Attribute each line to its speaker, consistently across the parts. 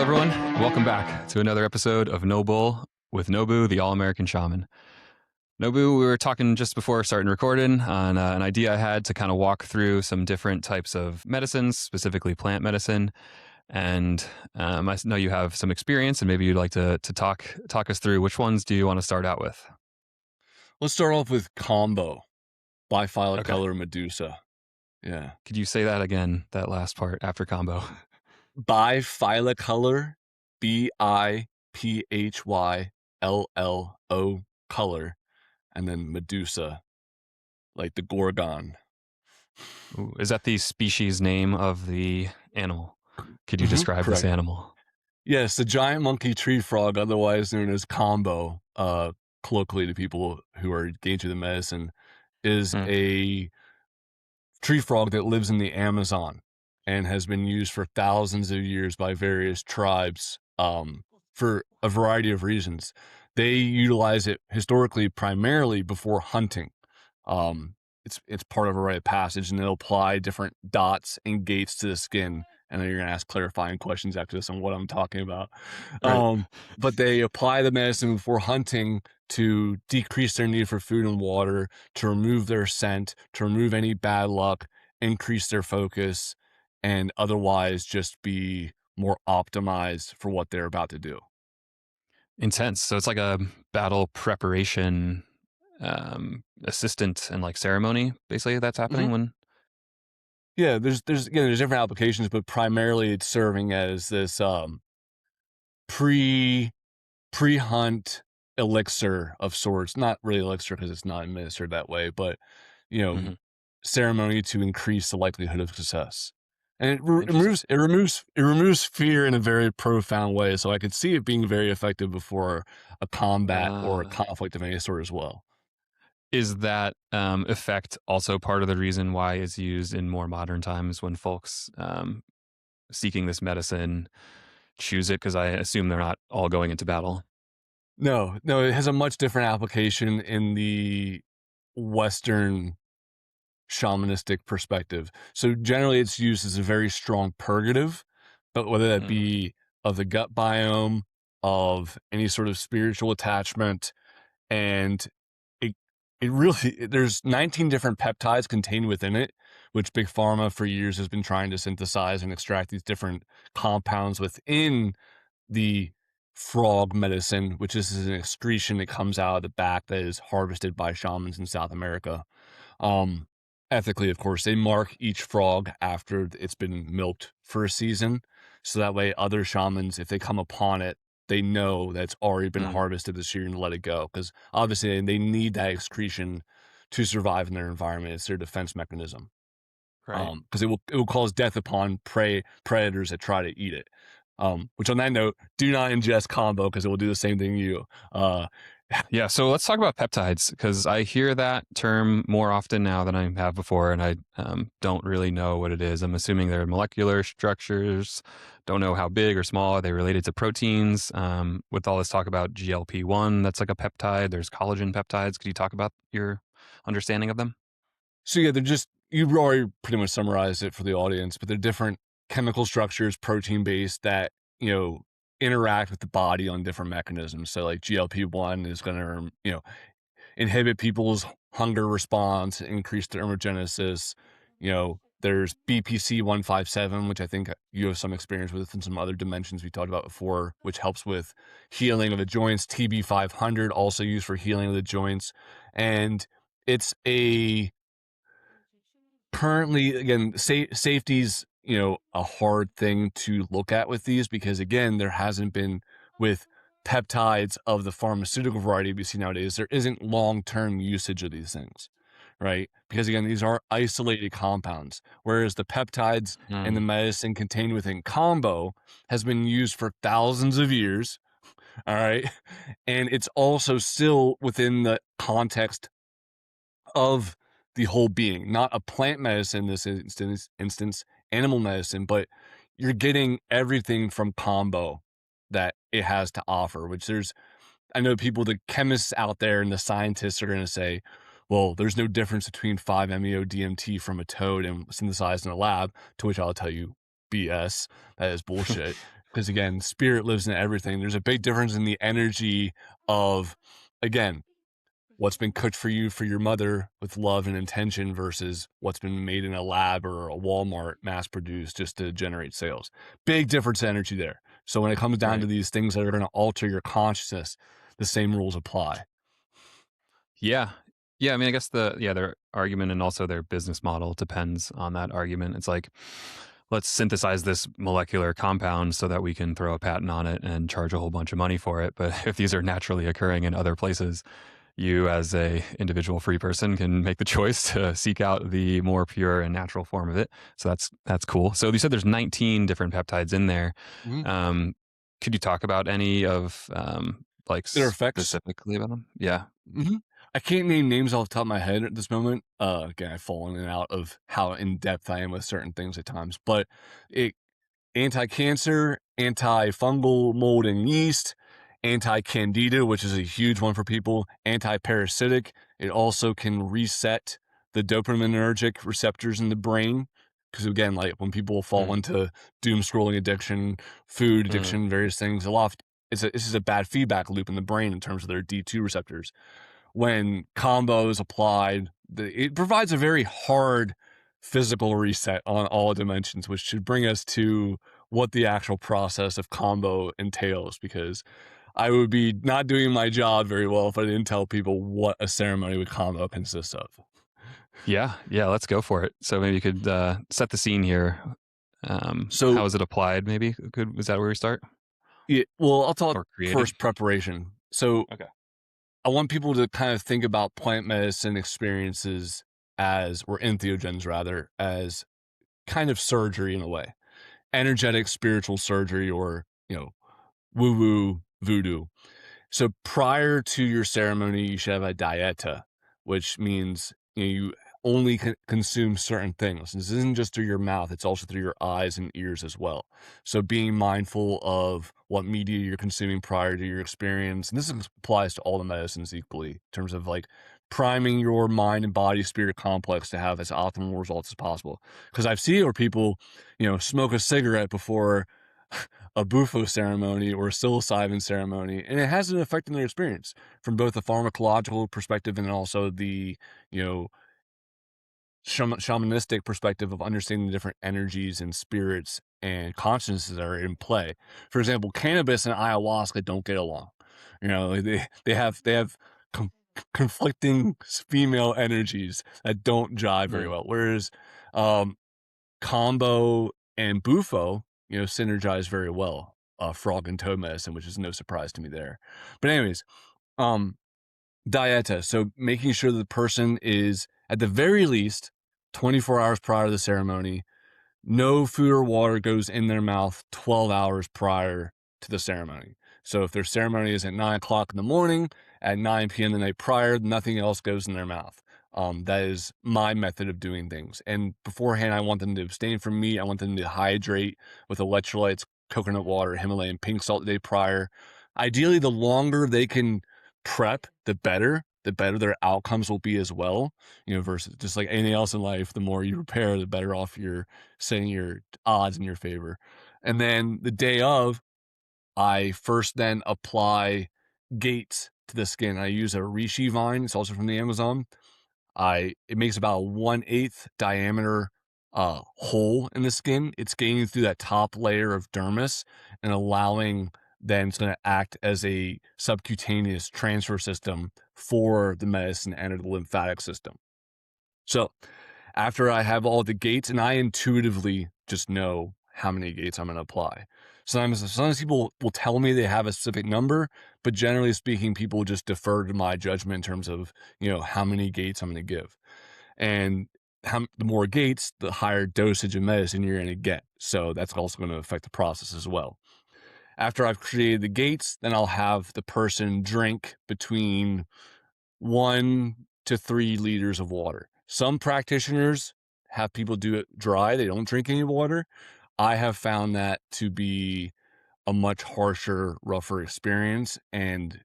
Speaker 1: Hello, everyone. Welcome back to another episode of No Bull with Nobu, the All-American Shaman. Nobu, we were talking just before starting recording on an idea I had to kind of walk through some different types of medicines, specifically plant medicine. And I know you have some experience, and maybe you'd like to talk us through which ones do you want to start out with?
Speaker 2: Let's start off with Kambo,
Speaker 1: Okay.
Speaker 2: bifollicolor Medusa. Yeah.
Speaker 1: Could you say that again, that last part after combo?
Speaker 2: Bifollicolor, Biphylllo color, and then Medusa, like the Gorgon.
Speaker 1: Ooh, is that the species name of the animal? Could you describe this
Speaker 2: Correct.
Speaker 1: animal?
Speaker 2: Yes, the giant monkey tree frog, otherwise known as Kambo, colloquially to people who are engaged in the medicine, is
Speaker 1: Hmm.
Speaker 2: a tree frog that lives in the Amazon and has been used for thousands of years by various tribes for a variety of reasons. They utilize it historically primarily before hunting. It's part of a rite of passage, and they'll apply different dots and gates to the skin. And then you're gonna ask clarifying questions after this on what I'm talking about.
Speaker 1: Right.
Speaker 2: But they apply the medicine before hunting to decrease their need for food and water, to remove their scent, to remove any bad luck, increase their focus, and otherwise just be more optimized for what they're about to do.
Speaker 1: Intense. So it's like a battle preparation assistant and like ceremony, basically, that's happening
Speaker 2: Mhm.
Speaker 1: when.
Speaker 2: Yeah, there's different applications, but primarily it's serving as this pre pre-hunt elixir of sorts. Not really elixir because it's not administered that way, but you know,
Speaker 1: Mhm.
Speaker 2: ceremony to increase the likelihood of success. And it, re-
Speaker 1: Interesting.
Speaker 2: it removes fear in a very profound way. So I could see it being very effective before a combat or a
Speaker 1: Uh,
Speaker 2: conflict of any sort as well.
Speaker 1: is that effect also part of the reason why it's used in more modern times when folks seeking this medicine choose it? Because I assume they're not all going into battle.
Speaker 2: No, it has a much different application in the Western shamanistic perspective. So generally it's used as a very strong purgative, but whether that
Speaker 1: Mm,
Speaker 2: be of the gut biome, of any sort of spiritual attachment, and it it really there's 19 different peptides contained within it, which big pharma for years has been trying to synthesize and extract these different compounds within the frog medicine, which is an excretion that comes out of the back that is harvested by shamans in South America. Um, Ethically, of course, they mark each frog after it's been milked for a season. So that way, other shamans, if they come upon it, they know that it's already been
Speaker 1: mm,
Speaker 2: harvested this year and let it go. Because obviously, they need that excretion to survive in their environment. It's their defense mechanism.
Speaker 1: right.
Speaker 2: Because it will cause death upon predators that try to eat it. Which on that note, do not ingest combo because it will do the same thing to you. Uh,
Speaker 1: Yeah, so let's talk about peptides because I hear that term more often now than I have before, and I don't really know what it is. I'm assuming they're molecular structures. Don't know how big or small. Are they related to proteins? With all this talk about GLP-1, that's like a peptide. There's collagen peptides. Could you talk about your understanding of them?
Speaker 2: So yeah, they're just you've already pretty much summarized it for the audience, but they're different chemical structures, protein based that interact with the body on different mechanisms. So like GLP-1 is going to inhibit people's hunger response, increase thermogenesis. There's BPC 157, which I think you have some experience with, and some other dimensions we talked about before, which helps with healing of the joints. TB 500 also used for healing of the joints, and it's a currently again safety's a hard thing to look at with these because again there hasn't been with peptides of the pharmaceutical variety we see nowadays there isn't long-term usage of these things, right? Because again these are isolated compounds, whereas the peptides and the
Speaker 1: Mm,
Speaker 2: medicine contained within combo has been used for thousands of years, all right, and it's also still within the context of the whole being, not a plant medicine in this instance, animal medicine, but you're getting everything from combo that it has to offer, which I know people, the chemists out there and the scientists are going to say, well, there's no difference between 5-MeO DMT from a toad and synthesized in a lab, to which I'll tell you, BS. That is bullshit. because again, spirit lives in everything. There's a big difference in the energy of, again, what's been cooked for you for your mother with love and intention versus what's been made in a lab or a Walmart mass produced just to generate sales. Big difference in energy there. So when it comes down to
Speaker 1: Right.
Speaker 2: these things that are going to alter your consciousness, the same rules apply.
Speaker 1: Yeah. Yeah, I mean, I guess their argument and also their business model depends on that argument. It's like, let's synthesize this molecular compound so that we can throw a patent on it and charge a whole bunch of money for it. But if these are naturally occurring in other places, you as a individual free person can make the choice to seek out the more pure and natural form of it. So that's cool. So you said there's 19 different peptides in there.
Speaker 2: Mhm.
Speaker 1: Um, could you talk about any of like
Speaker 2: Their effects.
Speaker 1: specifically about them? Yeah.
Speaker 2: hmm I can't name names off the top of my head at this moment. Again, I've fallen in and out of how in depth I am with certain things at times, but it anti-cancer, antifungal mold and yeast, anti-candida, which is a huge one for people, anti-parasitic. It also can reset the dopaminergic receptors in the brain. Because again, like when people fall
Speaker 1: Mm,
Speaker 2: into doom scrolling addiction, food
Speaker 1: mm,
Speaker 2: addiction, various things, a lot of, this is a bad feedback loop in the brain in terms of their D2 receptors. When Kambo is applied, it provides a very hard physical reset on all dimensions, which should bring us to what the actual process of Kambo entails, because I would be not doing my job very well if I didn't tell people what a ceremony with Kambo consists of.
Speaker 1: yeah, yeah. Let's go for it. So maybe you could set the scene here.
Speaker 2: So,
Speaker 1: How is it applied? Maybe could is that where we start
Speaker 2: yeah, well, I'll talk
Speaker 1: or created?
Speaker 2: first preparation. So,
Speaker 1: Okay.
Speaker 2: I want people to kind of think about plant medicine experiences as, or entheogens rather, as kind of surgery in a way, energetic spiritual surgery, or woo woo voodoo. So prior to your ceremony, you should have a dieta, which means you only consume certain things. This isn't just through your mouth, it's also through your eyes and ears as well. So being mindful of what media you're consuming prior to your experience. And this applies to all the medicines equally in terms of like priming your mind and body spirit complex to have as optimal results as possible. Because I've seen where people, smoke a cigarette before a bufo ceremony or a psilocybin ceremony, and it has an effect on their experience from both the pharmacological perspective and also the, you know, shamanistic perspective of understanding the different energies and spirits and consciousnesses that are in play. For example, cannabis and ayahuasca don't get along. Like they have com- conflicting female energies that don't jive very
Speaker 1: Mm.
Speaker 2: well. Whereas um, Kambo and Bufo, synergize very well. Frog and toad medicine, which is no surprise to me there. But anyways, um, dieta. So making sure that the person is at the very least 24 hours prior to the ceremony. No food or water goes in their mouth 12 hours prior to the ceremony. So if their ceremony is at 9 o'clock in the morning, at 9 p.m. the night prior, nothing else goes in their mouth. That is my method of doing things. And beforehand, I want them to abstain from meat. I want them to hydrate with electrolytes, coconut water, Himalayan pink salt the day prior. Ideally, the longer they can prep, the better. The better their outcomes will be as well. Versus just like anything else in life, the more you prepare, the better off you're setting your odds in your favor. And then the day of, I first then apply gates to the skin. I use a reishi vine. It's also from the Amazon. It makes about a 1/8 diameter hole in the skin. It's gaining through that top layer of dermis and allowing, then it's going to act as a subcutaneous transfer system for the medicine and the lymphatic system. So after I have all the gates, and I intuitively just know how many gates I'm going to apply. Sometimes people will tell me they have a specific number, but generally speaking, people just defer to my judgment in terms of, how many gates I'm going to give. And the more gates, the higher dosage of medicine you're going to get. So that's also going to affect the process as well. After I've created the gates, then I'll have the person drink between 1 to 3 liters of water. Some practitioners have people do it dry. They don't drink any water. I have found that to be a much harsher, rougher experience. And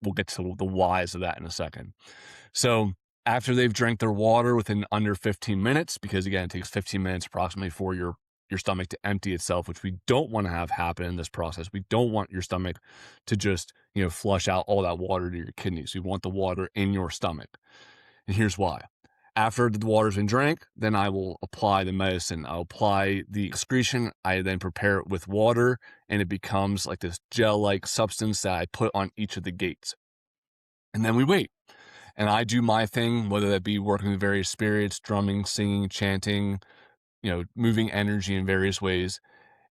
Speaker 2: we'll get to the whys of that in a second. So after they've drank their water within under 15 minutes, because again, it takes 15 minutes approximately for your your stomach to empty itself, which we don't want to have happen in this process. We don't want your stomach to just, flush out all that water to your kidneys. We want the water in your stomach. And here's why. After the water's been drank, then I will apply the medicine. I'll apply the excretion. I then prepare it with water, and it becomes like this gel-like substance that I put on each of the gates. And then we wait. And I do my thing, whether that be working with various spirits, drumming, singing, chanting, moving energy in various ways.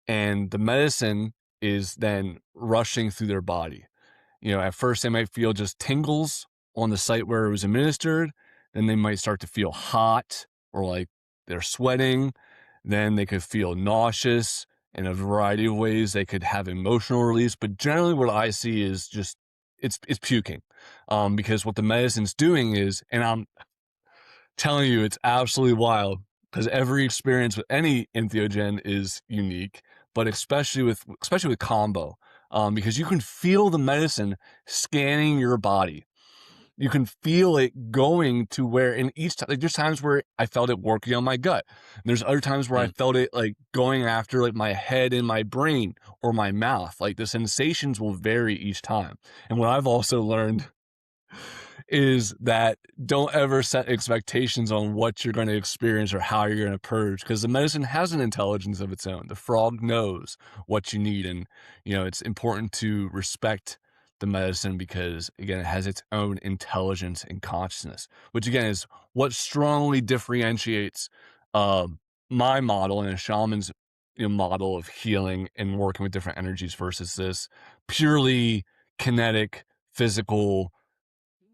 Speaker 2: And the medicine is then rushing through their body. At first they might feel just tingles on the site where it was administered. Then they might start to feel hot or like they're sweating. Then they could feel nauseous in a variety of ways. They could have emotional release, but generally what I see is just it's puking. Because what the medicine's doing is, and I'm telling you, it's absolutely wild because every experience with any entheogen is unique, but especially with Kambo, because you can feel the medicine scanning your body. You can feel it going to where, in each time, like there's times where I felt it working on my gut. And there's other times where I
Speaker 1: Mm.
Speaker 2: felt it like going after like my head and my brain or my mouth. Like the sensations will vary each time. And what I've also learned is that don't ever set expectations on what you're going to experience or how you're going to purge, because the medicine has an intelligence of its own. The frog knows what you need, and it's important to respect the medicine because, again, it has its own intelligence and consciousness, which again is what strongly differentiates uh, my model and a shaman's model of healing and working with different energies versus this purely kinetic, physical,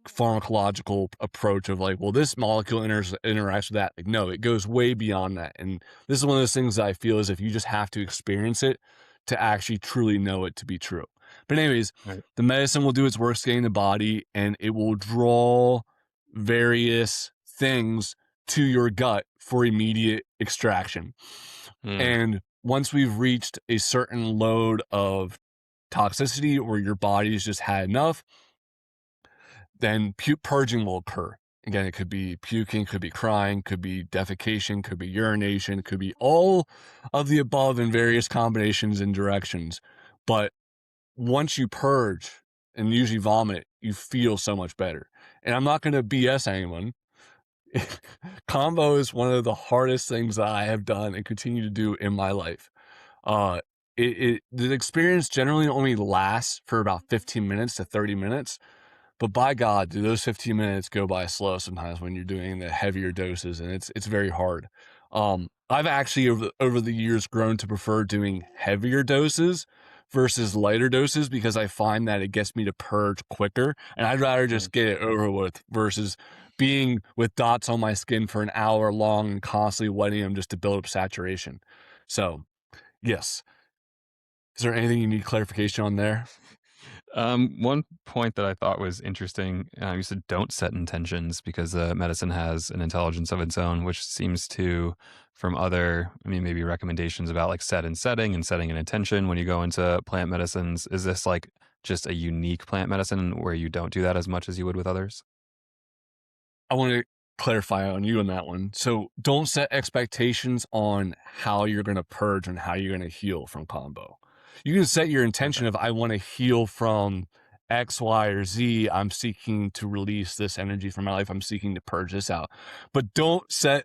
Speaker 2: pharmacological approach of like, well, this molecule interacts with that. Like, no, it goes way beyond that. And this is one of those things that I feel is if you just have to experience it to actually truly know it to be true. But anyways,
Speaker 1: Right.
Speaker 2: the medicine will do its work scanning the body, and it will draw various things to your gut for immediate extraction.
Speaker 1: Mm.
Speaker 2: And once we've reached a certain load of toxicity or your body's just had enough, then purging will occur. Again, it could be puking, could be crying, could be defecation, could be urination, could be all of the above in various combinations and directions. But once you purge and usually vomit, you feel so much better. And I'm not going to BS anyone. Kambo is one of the hardest things that I have done and continue to do in my life. Uh, the experience generally only lasts for about 15 minutes to 30 minutes. But by God, do those 15 minutes go by slow sometimes when you're doing the heavier doses, and it's very hard. I've actually over the years grown to prefer doing heavier doses versus lighter doses because I find that it gets me to purge quicker, and I'd rather
Speaker 1: Mm.
Speaker 2: just get it over with versus being with dots on my skin for an hour long and constantly wetting them just to build up saturation. So, yes. Is there anything you need clarification on there?
Speaker 1: One point that I thought was interesting, you said don't set intentions because medicine has an intelligence of its own, which seems to, from other, maybe recommendations about like set and setting an intention when you go into plant medicines. Is this like just a unique plant medicine where you don't do that as much as you would with others?
Speaker 2: I want to clarify on you on that one. So don't set expectations on how you're going to purge and how you're going to heal from Kambo. You can set your intention
Speaker 1: Okay.
Speaker 2: of I want to heal from X, Y, or Z. I'm seeking to release this energy from my life. I'm seeking to purge this out. But don't set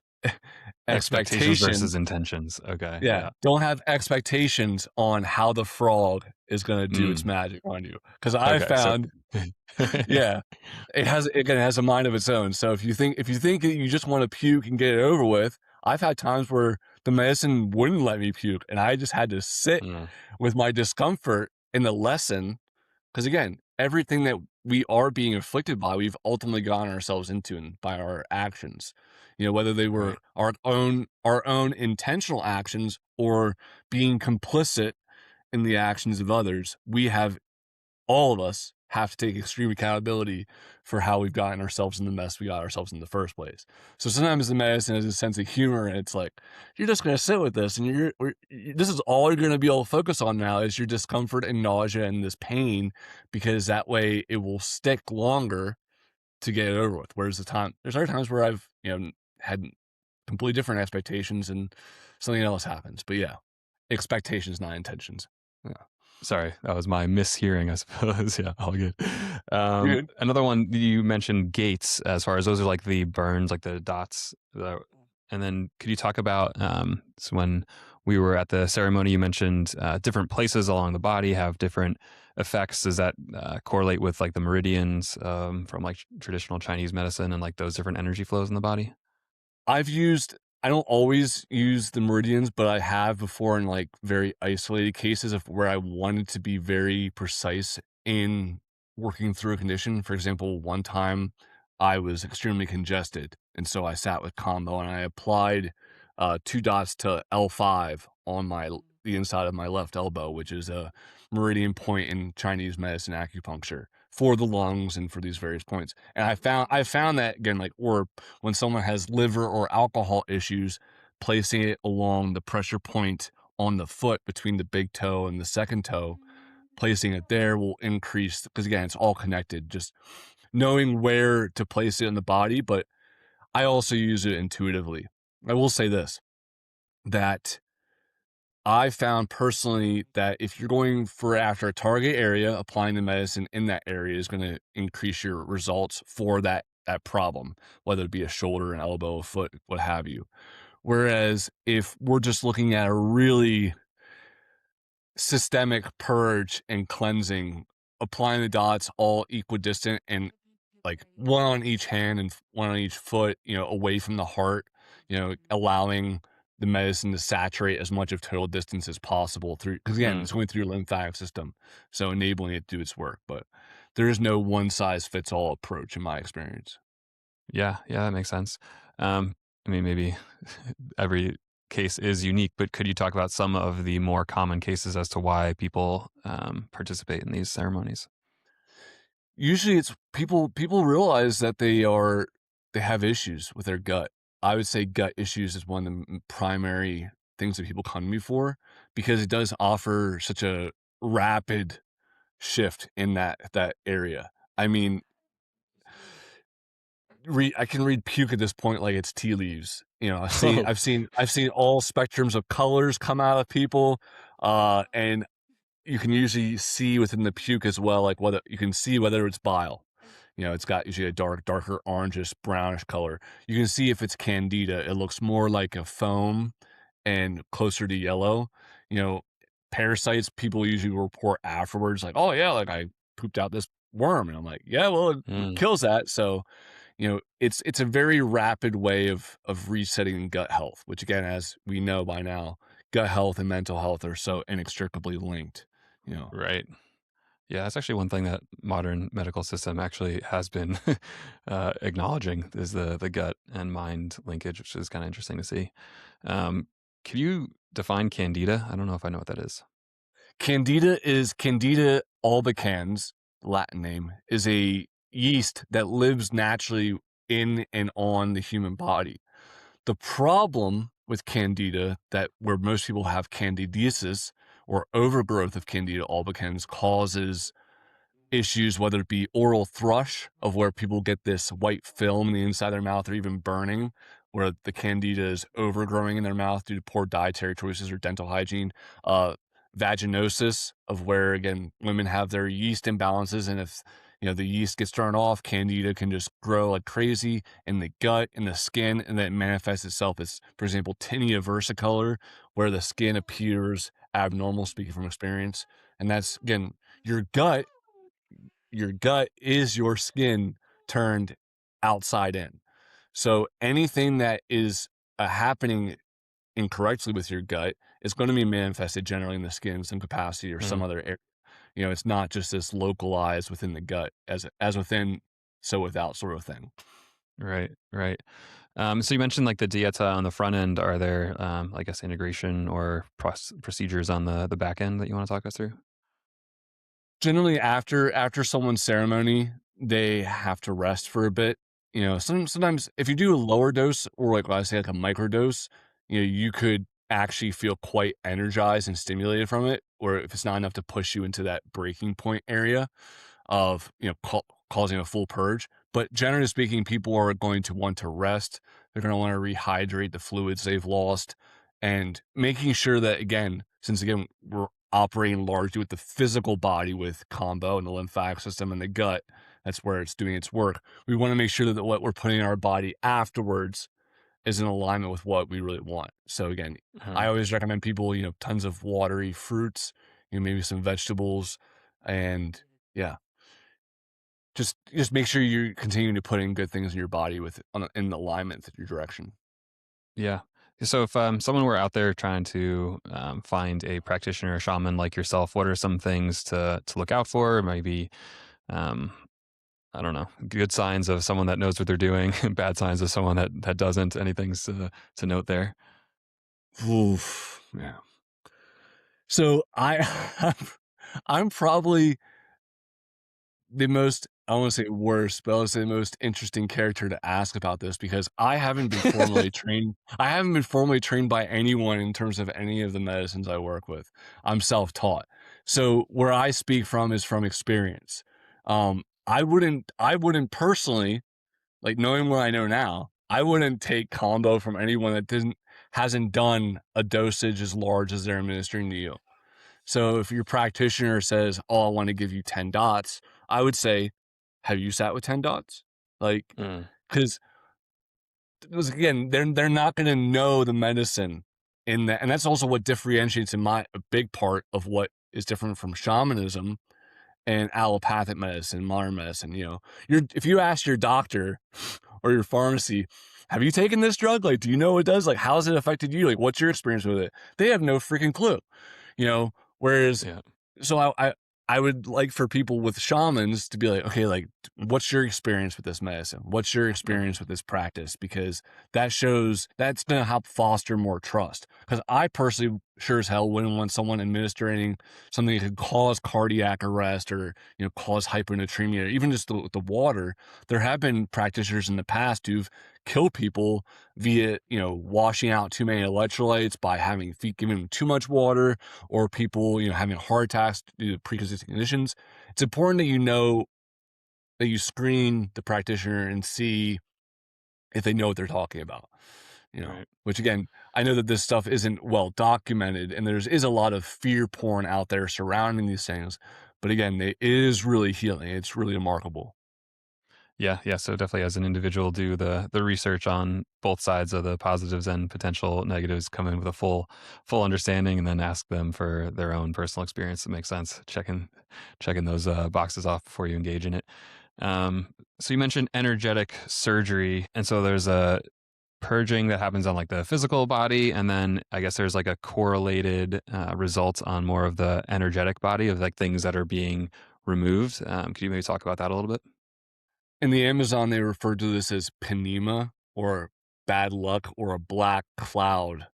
Speaker 1: Expectations versus
Speaker 2: expectations.
Speaker 1: intentions. Okay.
Speaker 2: Yeah.
Speaker 1: Yeah.
Speaker 2: Don't have expectations on how the frog is going to do its
Speaker 1: Mm.
Speaker 2: magic on you. Because I
Speaker 1: Okay. So,
Speaker 2: found, yeah, it has a mind of its own. So if you think that you just want to puke and get it over with, I've had times where the medicine wouldn't let me puke, and I just had to sit
Speaker 1: Mm.
Speaker 2: with my discomfort in the lesson. Because again, everything that we are being afflicted by, we've ultimately gotten ourselves into and by our actions. Whether they were
Speaker 1: Right.
Speaker 2: our own intentional actions or being complicit in the actions of others, all of us have to take extreme accountability for how we've gotten ourselves in the mess we got ourselves in the first place. So sometimes the medicine has a sense of humor, and it's like, you're just going to sit with this, and this is all you're going to be able to focus on now is your discomfort and nausea and this pain, because that way it will stick longer to get it over with. Whereas there's other times where I've, had completely different expectations and something else happens. But yeah, expectations, not intentions. Yeah.
Speaker 1: Sorry, that was my mishearing, I suppose. Yeah, all good.
Speaker 2: Dude.
Speaker 1: Another one you mentioned gates, as far as those are like the burns, like the dots. And then could you talk about so when we were at the ceremony, you mentioned different places along the body have different effects. Does that correlate with like the meridians from like traditional Chinese medicine and like those different energy flows in the body?
Speaker 2: I don't always use the meridians, but I have before in like very isolated cases of where I wanted to be very precise in working through a condition. For example, one time I was extremely congested, and so I sat with Kambo and I applied 2 dots to L5 on the inside of my left elbow, which is a meridian point in Chinese medicine acupuncture for the lungs and for these various points. And I found that again, like, or when someone has liver or alcohol issues, placing it along the pressure point on the foot between the big toe and the second toe, placing it there will increase, because again, it's all connected. Just knowing where to place it in the body, but I also use it intuitively. I will say this, that I found personally that if you're going for after a target area, applying the medicine in that area is going to increase your results for that problem, whether it be a shoulder, an elbow, a foot, what have you. Whereas if we're just looking at a really systemic purge and cleansing, applying the dots all equidistant and like one on each hand and one on each foot, away from the heart, allowing the medicine to saturate as much of total distance as possible through, because again,
Speaker 1: Mm,
Speaker 2: it's going through your lymphatic system, so enabling it to do its work. But there is no one size fits all approach in my experience.
Speaker 1: yeah, yeah, that makes sense. I mean, maybe every case is unique, but could you talk about some of the more common cases as to why people participate in these ceremonies?
Speaker 2: Usually it's people realize that they have issues with their gut. I would say gut issues is one of the primary things that people come to me for, because it does offer such a rapid shift in that area. I mean, I can read puke at this point like it's tea leaves.
Speaker 1: Oh,
Speaker 2: I've seen all spectrums of colors come out of people, and you can usually see within the puke as well, like whether you can see whether it's bile. It's got usually a darker orangish brownish color. You can see if it's candida. It looks more like a foam and closer to yellow. You know, Parasites, people usually report afterwards, like, "Oh yeah, like I pooped out this worm," and I'm like, "Yeah, well, it
Speaker 1: mm,
Speaker 2: kills that." So, it's a very rapid way of resetting gut health, which again, as we know by now, gut health and mental health are so inextricably linked. You know,
Speaker 1: right. Yeah, that's actually one thing that modern medical system actually has been acknowledging is the gut and mind linkage, which is kind of interesting to see. Um, can you define candida? I don't know if I know what that is.
Speaker 2: Candida albicans, Latin name, is a yeast that lives naturally in and on the human body. The problem with candida, that where most people have candidiasis or overgrowth of candida albicans, causes issues, whether it be oral thrush, of where people get this white film in the inside of their mouth, or even burning, where the candida is overgrowing in their mouth due to poor dietary choices or dental hygiene. Uh, Vaginosis, of where again women have their yeast imbalances, and if the yeast gets turned off, candida can just grow like crazy in the gut, in the skin, and then it manifests itself as, for example, tinea versicolor, where the skin appears abnormal, speaking from experience. And that's again, your gut your gut is your skin turned outside in. So anything that is happening incorrectly with your gut is going to be manifested generally in the skin in some capacity or some
Speaker 1: Mm,
Speaker 2: other area. It's not just this localized within the gut, as within, so without sort of thing.
Speaker 1: right, right. So you mentioned like the dieta on the front end. Are there, I guess, integration or procedures on the back end that you want to talk us through?
Speaker 2: Generally, after someone's ceremony, they have to rest for a bit. Sometimes if you do a lower dose, or like when I say like a micro dose, you could actually feel quite energized and stimulated from it. Or if it's not enough to push you into that breaking point area of causing a full purge. But generally speaking, people are going to want to rest. They're going to want to rehydrate the fluids they've lost, and making sure that, again, since again, we're operating largely with the physical body with Kambo and the lymphatic system and the gut, that's where it's doing its work. We want to make sure that what we're putting in our body afterwards is in alignment with what we really want. So again, I
Speaker 1: Uh-huh.
Speaker 2: always recommend people, tons of watery fruits, maybe some vegetables, and yeah, just make sure you're continuing to put in good things in your body in alignment with your direction.
Speaker 1: Yeah. So if someone were out there trying to find a practitioner, a shaman like yourself, what are some things to look out for? Maybe um, I don't know, good signs of someone that knows what they're doing, bad signs of someone that doesn't. Anything to note there?
Speaker 2: Oof, yeah. So I'm probably the most, I don't want to say worst, but I would say the most interesting character to ask about this because I haven't been formally trained. I haven't been formally trained by anyone in terms of any of the medicines I work with. I'm self-taught. So where I speak from is from experience. I wouldn't personally, like knowing what I know now, I wouldn't take combo from anyone that hasn't done a dosage as large as they're administering to you. So if your practitioner says, "Oh, I want to give you 10 dots," I would say, "Have you sat with 10 dots?" Like,
Speaker 1: Mm,
Speaker 2: because again, they're not going to know the medicine in that, and that's also what differentiates a big part of what is different from shamanism and allopathic medicine, modern medicine. If you ask your doctor or your pharmacy, "Have you taken this drug? Like, do you know what it does? Like, how has it affected you? Like, what's your experience with it?" They have no freaking clue. You know, whereas
Speaker 1: yeah.
Speaker 2: so I would like for people with shamans to be like, okay, like what's your experience with this medicine? What's your
Speaker 1: Hmm.
Speaker 2: experience with this practice? Because that's gonna help foster more trust. Because I personally sure as hell wouldn't want someone administering something that could cause cardiac arrest or cause hyponatremia, or even just the water. There have been practitioners in the past who've killed people via washing out too many electrolytes by giving them too much water, or people, having heart attacks due to pre-existing conditions. It's important that that you screen the practitioner and see if they know what they're talking about.
Speaker 1: Right.
Speaker 2: Which again, I know that this stuff isn't well documented, and is a lot of fear porn out there surrounding these things. But again, it is really healing. It's really remarkable.
Speaker 1: Yeah, yeah. So definitely, as an individual, do the research on both sides of the positives and potential negatives. Come in with a full understanding, and then ask them for their own personal experience. It makes sense. Checking those boxes off before you engage in it. So you mentioned energetic surgery, and so there's a purging that happens on like the physical body, and then I guess there's like a correlated result on more of the energetic body of like things that are being removed. Could you maybe talk about that a little bit?
Speaker 2: In the Amazon, they refer to this as panema, or bad luck, or a black cloud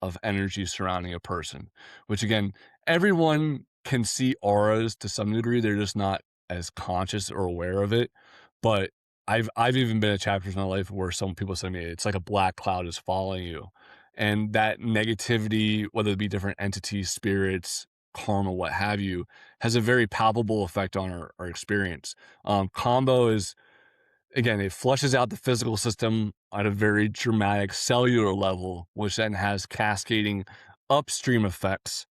Speaker 2: of energy surrounding a person, which again, everyone can see auras to some degree. They're just not as conscious or aware of it. But I've even been at chapters in my life where some people say to me, it's like a black cloud is following you. And that negativity, whether it be different entities, spirits, karma, what have you, has a very palpable effect on our experience. Combo is, again, it flushes out the physical system at a very dramatic cellular level, which then has cascading upstream effects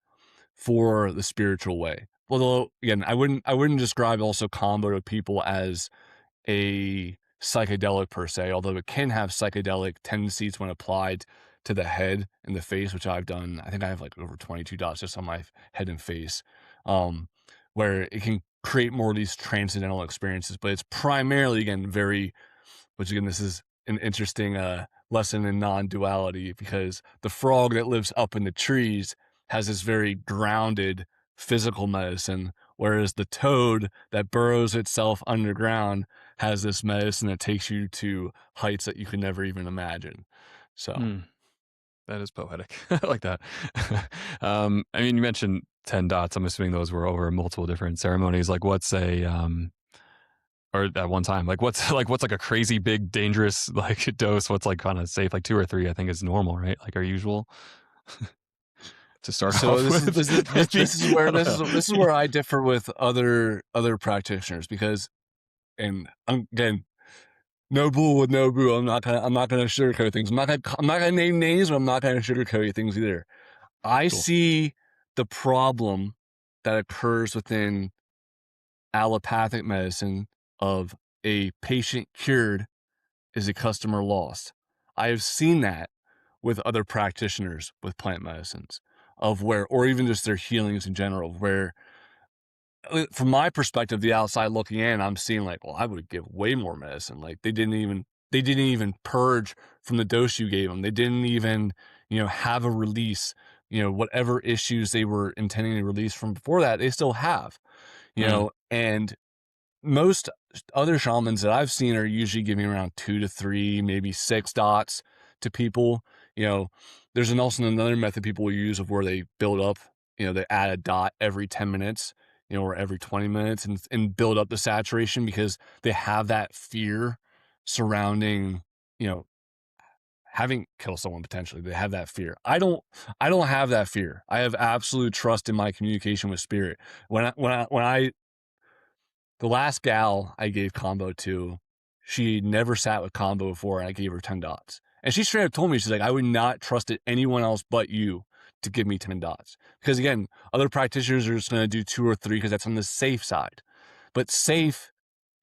Speaker 2: for the spiritual way. Although, again, I wouldn't describe also combo to people as a psychedelic per se, although it can have psychedelic tendencies when applied to the head and the face, which I've done. I think I have like over 22 dots just on my head and face, um, where it can create more of these transcendental experiences. But it's primarily, again, which again, this is an interesting lesson in non-duality, because the frog that lives up in the trees has this very grounded physical medicine, whereas the toad that burrows itself underground has this medicine that takes you to heights that you could never even imagine. So,
Speaker 1: Hmm. That is poetic. I like that. I mean, you mentioned 10 dots. I'm assuming those were over multiple different ceremonies. Like, what's a, or at one time, like, what's like a crazy big, dangerous, like, dose? What's like kind of safe? Like two or three, I think is normal, right? Like our usual to start
Speaker 2: so
Speaker 1: off
Speaker 2: this is
Speaker 1: with,
Speaker 2: this is this,
Speaker 1: maybe.
Speaker 2: this is where
Speaker 1: I don't know.
Speaker 2: this is where I differ with other practitioners, because, and again, no bull with no boo. I'm not gonna sugarcoat things. I'm not gonna name names, but I'm not gonna sugarcoat things either. I
Speaker 1: Cool.
Speaker 2: see the problem that occurs within allopathic medicine of a patient cured is a customer lost. I have seen that with other practitioners with plant medicines of where, or even just their healings in general, where from my perspective, the outside looking in, I'm seeing like, well, I would give way more medicine. Like they didn't even purge from the dose you gave them. They didn't even, have a release, whatever issues they were intending to release from before that, they still have,
Speaker 1: Mm,
Speaker 2: and most other shamans that I've seen are usually giving around 2 to 3, maybe 6 dots to people. You know, there's also another method people will use of where they build up, they add a dot every 10 minutes, or every 20 minutes and build up the saturation because they have that fear surrounding, you know, having kill someone potentially. They have that fear. I don't have that fear. I have absolute trust in my communication with spirit. When I the last gal I gave Kambo to, she never sat with Kambo before, and I gave her 10 dots. And she straight up told me, she's like, I would not trust anyone else but you to give me 10 dots. Because again, other practitioners are just going to do 2 or 3 because that's on the safe side. But safe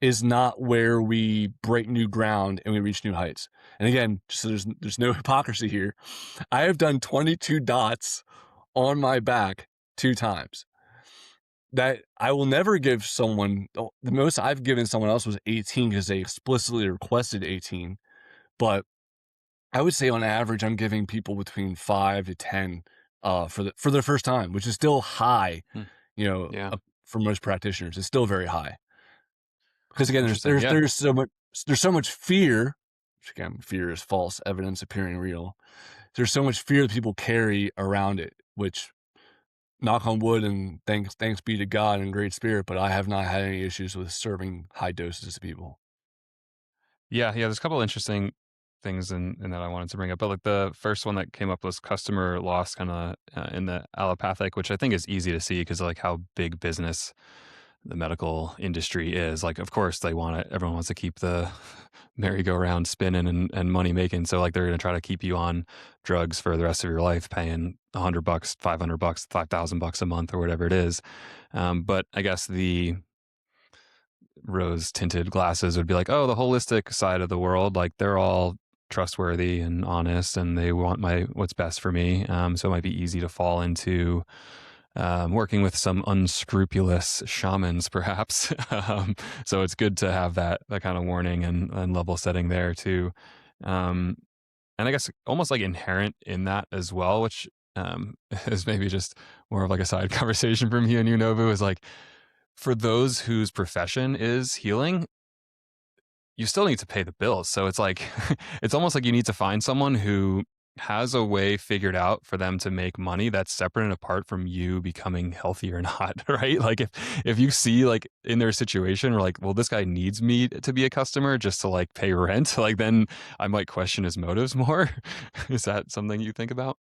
Speaker 2: is not where we break new ground and we reach new heights. And again, just so there's no hypocrisy here. I have done 22 dots on my back 2 times that I will never give someone. The most I've given someone else was 18 because they explicitly requested 18. But I would say on average, I'm giving people between 5 to 10 for their first time, which is still high,
Speaker 1: mm,
Speaker 2: you know,
Speaker 1: yeah.
Speaker 2: uh, for most practitioners. It's still very high because again, there's
Speaker 1: Interesting.
Speaker 2: there's
Speaker 1: Yeah.
Speaker 2: there's so much fear. Which again, fear is false evidence appearing real. There's so much fear that people carry around it, which knock on wood and thanks be to God and great spirit, but I have not had any issues with serving high doses to people.
Speaker 1: Yeah. Yeah. There's a couple interesting things in that I wanted to bring up. But like the first one that came up was customer loss kind of in the allopathic, which I think is easy to see because like how big business the medical industry is. Like, of course, everyone wants to keep the merry-go-round spinning and money making. So, like, they're going to try to keep you on drugs for the rest of your life, paying $100, $500, $5,000 a month, or whatever it is. But I guess the rose-tinted glasses would be like, oh, the holistic side of the world, like they're all trustworthy and honest, and they want what's best for me. So it might be easy to fall into working with some unscrupulous shamans, perhaps. So it's good to have that kind of warning and level setting there too. Um, and I guess almost like inherent in that as well, which is maybe just more of like a side conversation from you and you, Nobu, is like for those whose profession is healing, you still need to pay the bills. So it's like, it's almost like you need to find someone who has a way figured out for them to make money that's separate and apart from you becoming healthy or not, right? Like if you see like in their situation where like, well, this guy needs me to be a customer just to like pay rent, like then I might question his motives more. Is that something you think about?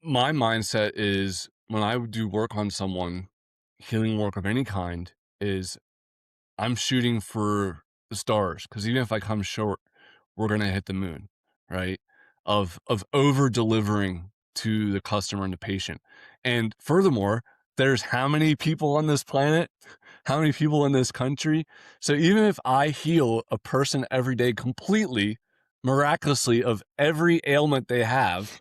Speaker 2: My mindset is when I do work on someone, healing work of any kind, is I'm shooting for the stars because even if I come short, we're gonna hit the moon, right? Of over delivering to the customer and the patient. And furthermore, there's how many people on this planet, how many people in this country. So even if I heal a person every day completely, miraculously of every ailment they have,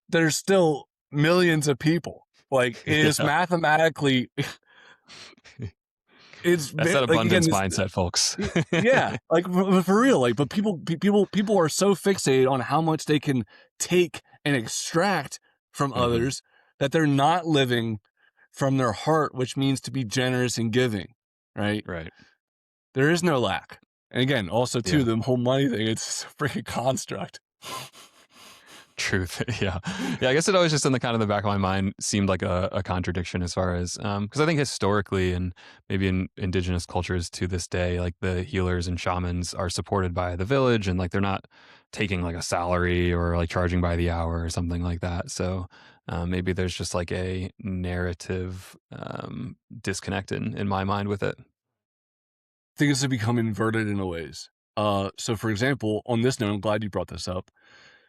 Speaker 2: there's still millions of people. Like it is
Speaker 1: Yeah.
Speaker 2: mathematically,
Speaker 1: That's that
Speaker 2: like again,
Speaker 1: abundance
Speaker 2: this
Speaker 1: mindset, folks.
Speaker 2: yeah, like for real, like, but people are so fixated on how much they can take and extract from
Speaker 1: Hmm.
Speaker 2: others that they're not living from their heart, which means to be generous and giving, right?
Speaker 1: Right.
Speaker 2: There is no lack. And again, also too,
Speaker 1: Yeah.
Speaker 2: the whole money thing, it's a freaking construct.
Speaker 1: Truth. Yeah. Yeah. I guess it always just in the kind of the back of my mind seemed like a contradiction as far as, because I think historically and maybe in indigenous cultures to this day, like the healers and shamans are supported by the village and like they're not taking like a salary or like charging by the hour or something like that. So maybe there's just like a narrative disconnect in my mind with it.
Speaker 2: things have become inverted in a ways. So for example, on this note, I'm glad you brought this up.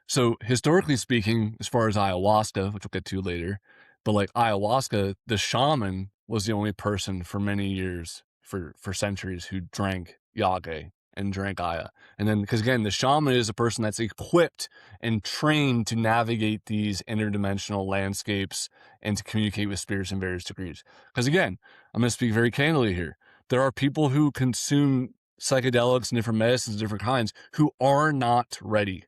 Speaker 2: So historically speaking, as far as ayahuasca, which we'll get to later, but like ayahuasca, the shaman was the only person for many years, for centuries, who drank yage and drank aya. And then, because again, the shaman is a person that's equipped and trained to navigate these interdimensional landscapes and to communicate with spirits in various degrees. Because again, I'm going to speak very candidly here. There are people who consume psychedelics and different medicines of different kinds who are not ready.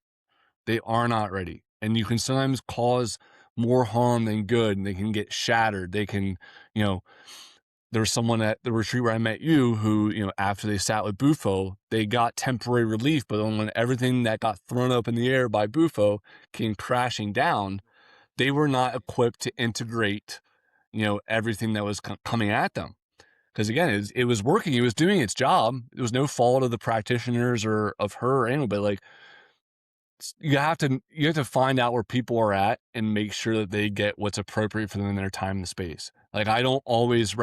Speaker 2: They are not ready. And you can sometimes cause more harm than good, and they can get shattered. They can, you know, there was someone at the retreat where I met you who, after they sat with Bufo, they got temporary relief, but then when everything that got thrown up in the air by Bufo came crashing down, they were not equipped to integrate, everything that was coming at them. Because again, it was working, it was doing its job. It was no fault of the practitioners or of her or anyone, but like, you have to find out where people are at and make sure that they get what's appropriate for them in their time and space. Like, I don't always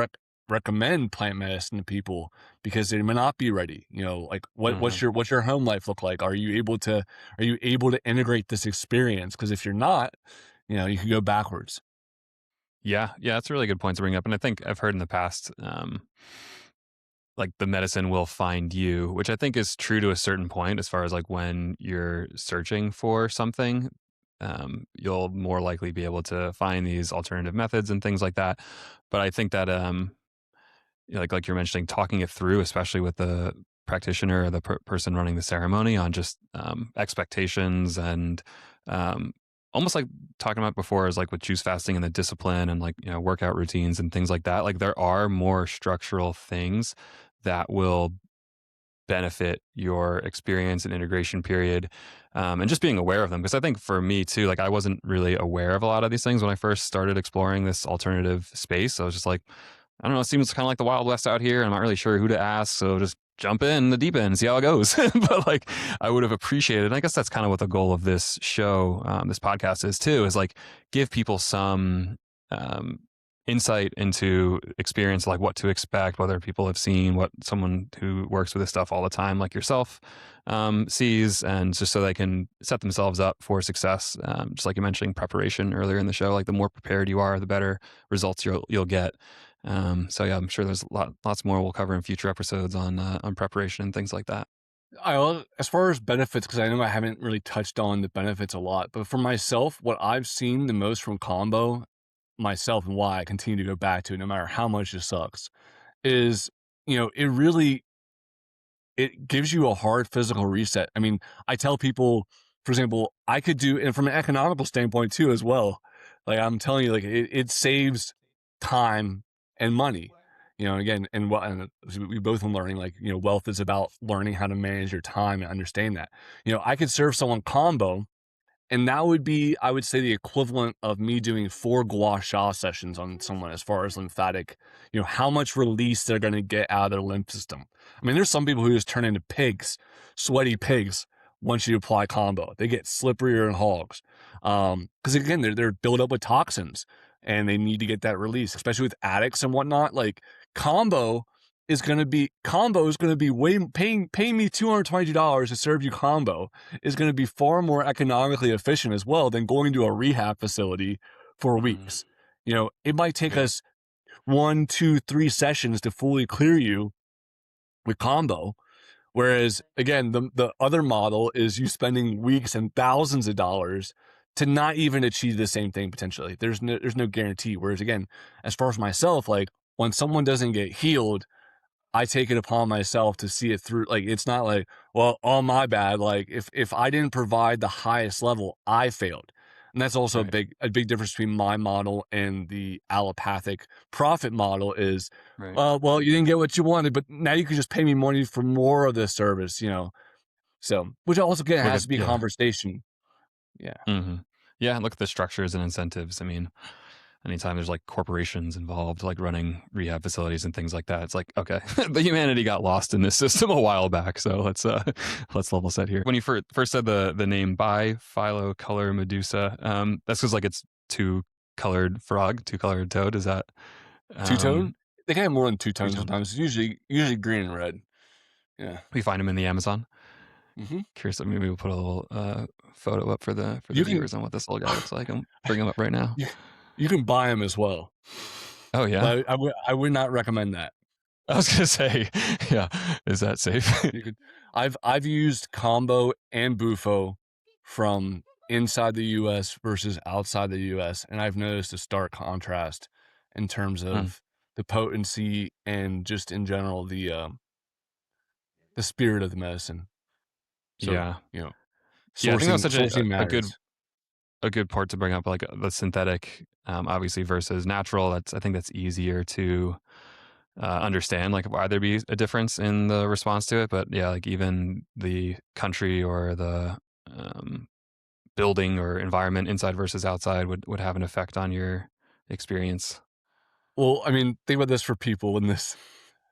Speaker 2: recommend plant medicine to people because they may not be ready. Like what's your home life look like? Are you able to integrate this experience? Because if you're not, you can go backwards.
Speaker 1: Yeah, that's a really good point to bring up. And I think I've heard in the past, like the medicine will find you, which I think is true to a certain point as far as like when you're searching for something, you'll more likely be able to find these alternative methods and things like that. But I think that, like you're mentioning, talking it through, especially with the practitioner or the person running the ceremony on just expectations and um, almost like talking about before is like with juice fasting and the discipline and like, workout routines and things like that. Like there are more structural things that will benefit your experience and integration period, and just being aware of them. Because I think for me too, like I wasn't really aware of a lot of these things when I first started exploring this alternative space. I was just like, I don't know, it seems kind of like the Wild West out here. I'm not really sure who to ask, so just jump in the deep end and see how it goes. But like, I would have appreciated, and I guess that's kind of what the goal of this show, this podcast is too, is like give people some um, insight into experience, like what to expect, whether people have seen what someone who works with this stuff all the time, like yourself, sees, and just so they can set themselves up for success. Just like you mentioned, preparation earlier in the show, like the more prepared you are, the better results you'll get. So yeah, I'm sure there's lots more we'll cover in future episodes on preparation and things like that.
Speaker 2: As far as benefits, because I know I haven't really touched on the benefits a lot, but for myself, what I've seen the most from Kambo myself and why I continue to go back to it no matter how much it sucks is, it gives you a hard physical reset. I mean, I tell people, for example, I could do, and from an economical standpoint too, as well. Like I'm telling you, like it saves time and money. Again, and we both are learning, like, wealth is about learning how to manage your time and understand that. I could serve someone combo, and that would be, I would say, the equivalent of me doing 4 gua sha sessions on someone as far as lymphatic, how much release they're going to get out of their lymph system. I mean, there's some people who just turn into pigs, sweaty pigs, once you apply combo. They get slipperier than hogs. Because again, they're built up with toxins and they need to get that release, especially with addicts and whatnot. Like combo is going to be way paying me $222 to serve you combo is going to be far more economically efficient as well than going to a rehab facility for
Speaker 1: Mm,
Speaker 2: weeks. It might take
Speaker 1: yeah,
Speaker 2: us 1, 2, 3 sessions to fully clear you with combo. Whereas again, the other model is you spending weeks and thousands of dollars to not even achieve the same thing potentially. There's no guarantee. Whereas again, as far as myself, like when someone doesn't get healed, I take it upon myself to see it through. Like, it's not like, well, oh, my bad. Like if I didn't provide the highest level, I failed. And that's also a
Speaker 1: right,
Speaker 2: big difference between my model and the allopathic profit model is,
Speaker 1: right.
Speaker 2: well, you didn't get what you wanted, but now you can just pay me money for more of this service. So, which also again
Speaker 1: Look
Speaker 2: has
Speaker 1: at
Speaker 2: to be a
Speaker 1: yeah.
Speaker 2: conversation. Yeah.
Speaker 1: hmm Yeah, and look at the structures and incentives. I mean, anytime there's like corporations involved, like running rehab facilities and things like that, it's like, okay, the humanity got lost in this system a while back. So let's level set here. When you first said the name Biphilo Medusa, that's because like it's two colored frog, two colored toad. Is that
Speaker 2: Two tone?
Speaker 1: um
Speaker 2: They can have more than two
Speaker 1: two
Speaker 2: tones
Speaker 1: tone?
Speaker 2: sometimes. It's usually green and red. Yeah.
Speaker 1: We find them in the Amazon.
Speaker 2: Hmm.
Speaker 1: Curious, maybe we'll put a little photo up for the
Speaker 2: You can
Speaker 1: viewers on what this little guy looks like. I'm bring him up right now.
Speaker 2: you, you can buy them as well,
Speaker 1: Oh yeah,
Speaker 2: but I would not recommend that.
Speaker 1: I was gonna say, yeah, is that safe?
Speaker 2: You could I've used Kambo and Bufo from inside the US versus outside the US, and I've noticed a stark contrast in terms
Speaker 1: Hmm.
Speaker 2: of the potency and just in general the spirit of the medicine. So,
Speaker 1: Yeah,
Speaker 2: you know,
Speaker 1: yeah. I think that was
Speaker 2: sourcing
Speaker 1: such
Speaker 2: sourcing
Speaker 1: a good
Speaker 2: matters.
Speaker 1: a good part to bring up, like the synthetic, obviously versus natural. I think that's easier to understand, like why there be a difference in the response to it. But yeah, like even the country or the um, building or environment inside versus outside would have an effect on your experience.
Speaker 2: Well, I mean, think about this for people when this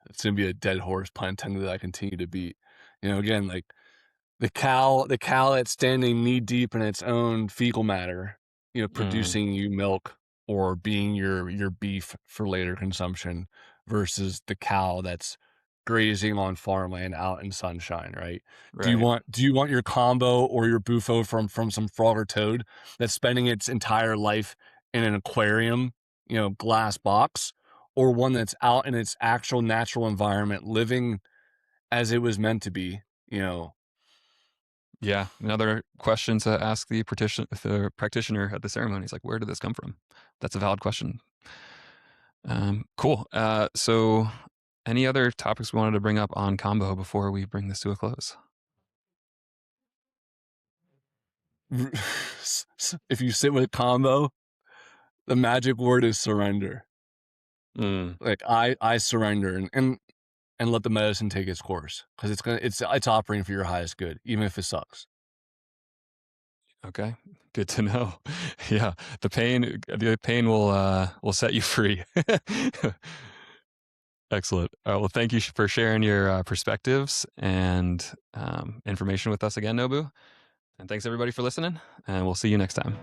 Speaker 2: it's gonna be a dead horse, pun intended, that I continue to beat. Again, like the cow that's standing knee deep in its own fecal matter,
Speaker 1: Mm,
Speaker 2: producing you milk or being your beef for later consumption versus the cow that's grazing on farmland out in sunshine, right?
Speaker 1: right.
Speaker 2: Do you want your combo or your bufo from some frog or toad that's spending its entire life in an aquarium, glass box, or one that's out in its actual natural environment living as it was meant to be, you know?
Speaker 1: Yeah. Another question to ask the practitioner at the ceremony is like, where did this come from? That's a valid question. Cool. So, any other topics we wanted to bring up on combo before we bring this to a close?
Speaker 2: If you sit with combo, the magic word is surrender.
Speaker 1: Mm,
Speaker 2: Like I surrender and let the medicine take its course because it's operating for your highest good, even if it sucks.
Speaker 1: okay. Good to know. Yeah. The pain will set you free. Excellent. Well, thank you for sharing your perspectives and information with us again, Nobu. And thanks everybody for listening. And we'll see you next time.